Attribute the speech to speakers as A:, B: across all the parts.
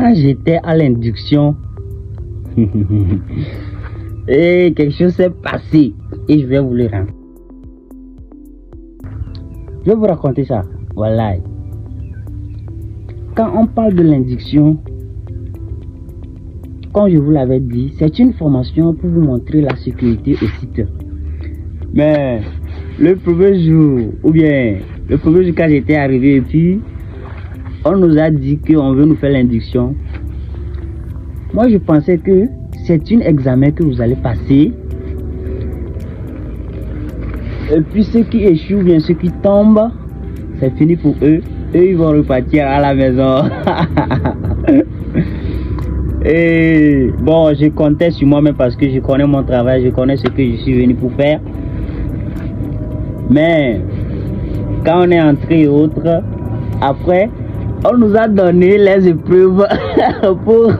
A: quand j'étais à l'induction, et quelque chose s'est passé et je vais vous le rendre. Je vais vous raconter ça. Voilà. Quand on parle de l'induction, comme je vous l'avais dit, c'est une formation pour vous montrer la sécurité au site. Mais le premier jour, quand j'étais arrivé, et puis on nous a dit qu'on veut nous faire l'induction. Moi, je pensais que c'est un examen que vous allez passer. Et puis ceux qui échouent, bien ceux qui tombent, c'est fini pour eux. Eux, ils vont repartir à la maison. Et bon, je comptais sur moi-même parce que je connais mon travail, je connais ce que je suis venu pour faire. Mais quand on est entré et autres, après, on nous a donné les épreuves pour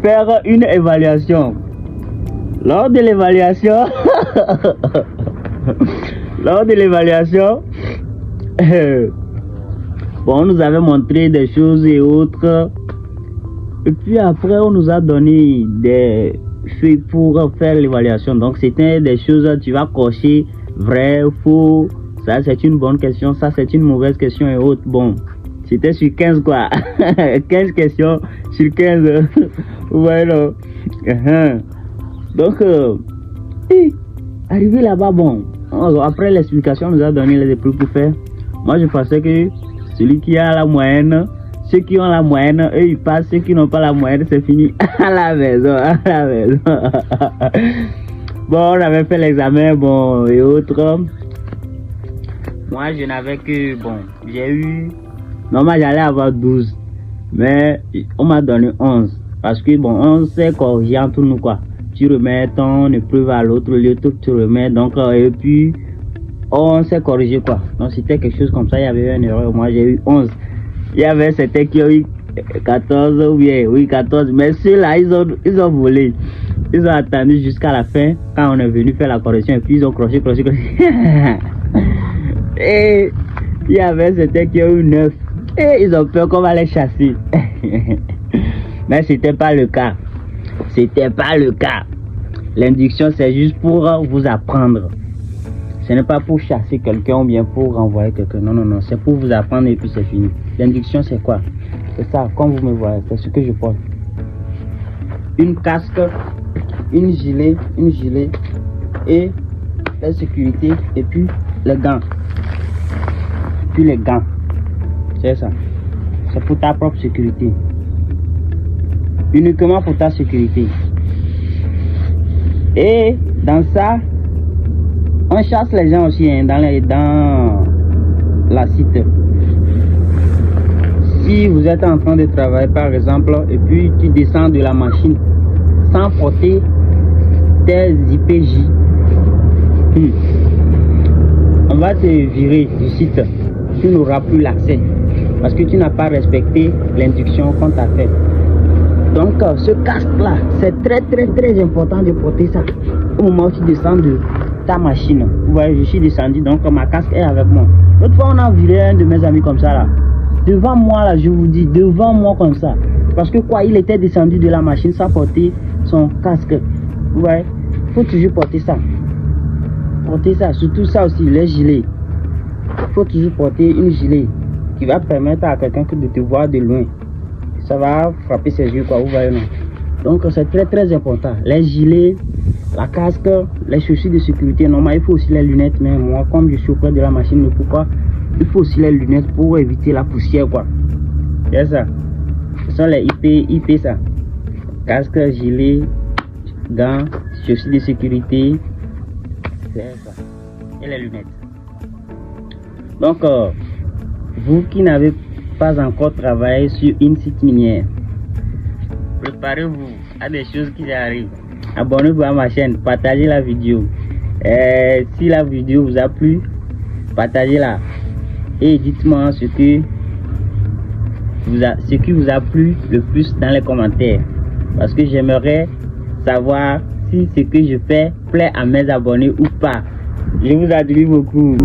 A: faire une évaluation. Lors de l'évaluation, bon, on nous avait montré des choses et autres. Et puis après, on nous a donné des feuilles pour faire l'évaluation. Donc, c'était des choses, tu vas cocher vrai, faux. Ça, c'est une bonne question. Ça, c'est une mauvaise question et autres. Bon, c'était sur 15 quoi. 15 questions sur 15. Voilà. Donc, arrivé là-bas, bon, après l'explication, on nous a donné les épreuves pour faire. Moi, je pensais que celui qui a la moyenne, ceux qui ont la moyenne, eux, ils passent. Ceux qui n'ont pas la moyenne, c'est fini. À la maison. Bon, on avait fait l'examen, bon, et autres. Moi, je n'avais que, bon, j'ai eu... Normalement, j'allais avoir 12. Mais on m'a donné 11. Parce que, bon, on s'est corrigé entre nous, quoi. Tu remets ton épreuve à l'autre lieu, tout tu remets. Donc, et puis, on s'est corrigé, quoi. Donc, c'était quelque chose comme ça. Il y avait une erreur. Moi, j'ai eu 11. Il y avait certains qui ont eu 14 ou bien, oui, 14. Mais ceux-là, ils ont volé. Ils ont attendu jusqu'à la fin, quand on est venu faire la correction. Et puis, ils ont croché. Et il y avait certains qui ont eu 9. Et ils ont peur qu'on va les chasser. Mais c'était pas le cas. L'induction, c'est juste pour vous apprendre. Ce n'est pas pour chasser quelqu'un ou bien pour renvoyer quelqu'un. Non. C'est pour vous apprendre et puis c'est fini. L'induction, c'est quoi? C'est ça, comme vous me voyez, c'est ce que je porte. Une casque, une gilet et la sécurité et puis les gants. C'est ça. C'est pour ta propre sécurité. Uniquement pour ta sécurité. Et dans ça, on chasse les gens aussi hein, dans la site. Si vous êtes en train de travailler par exemple et puis tu descends de la machine sans porter tes IPJ, on va te virer du site. Tu n'auras plus l'accès parce que tu n'as pas respecté l'induction qu'on t'a fait. Donc ce casque là, c'est très important de porter ça au moment où tu descends de ta machine. Vous voyez, je suis descendu, donc ma casque est avec moi. L'autre fois, on a viré un de mes amis comme ça là. Devant moi là, je vous dis, devant moi comme ça. Parce que quoi, il était descendu de la machine sans porter son casque. Vous voyez, il faut toujours porter ça. Porter ça, surtout ça aussi, les gilets. Il faut toujours porter une gilet qui va permettre à quelqu'un de te voir de loin. Ça va frapper ses yeux, quoi, vous voyez, non? Donc c'est très important. Les gilets, la casque, les chaussures de sécurité. Normalement, il faut aussi les lunettes. Mais moi, comme je suis auprès de la machine, ne peux pas. Il faut aussi les lunettes pour éviter la poussière, quoi. C'est ça. Ce sont les IP ça. Casque, gilet, gants, chaussures de sécurité. C'est ça. Et les lunettes. Donc, vous qui n'avez pas encore travaillé sur une site minière, préparez-vous à des choses qui arrivent. Abonnez-vous à ma chaîne, partagez la vidéo. Si la vidéo vous a plu, partagez-la. Et dites-moi ce qui vous a plu le plus dans les commentaires. Parce que j'aimerais savoir si ce que je fais plaît à mes abonnés ou pas. Je vous admire beaucoup.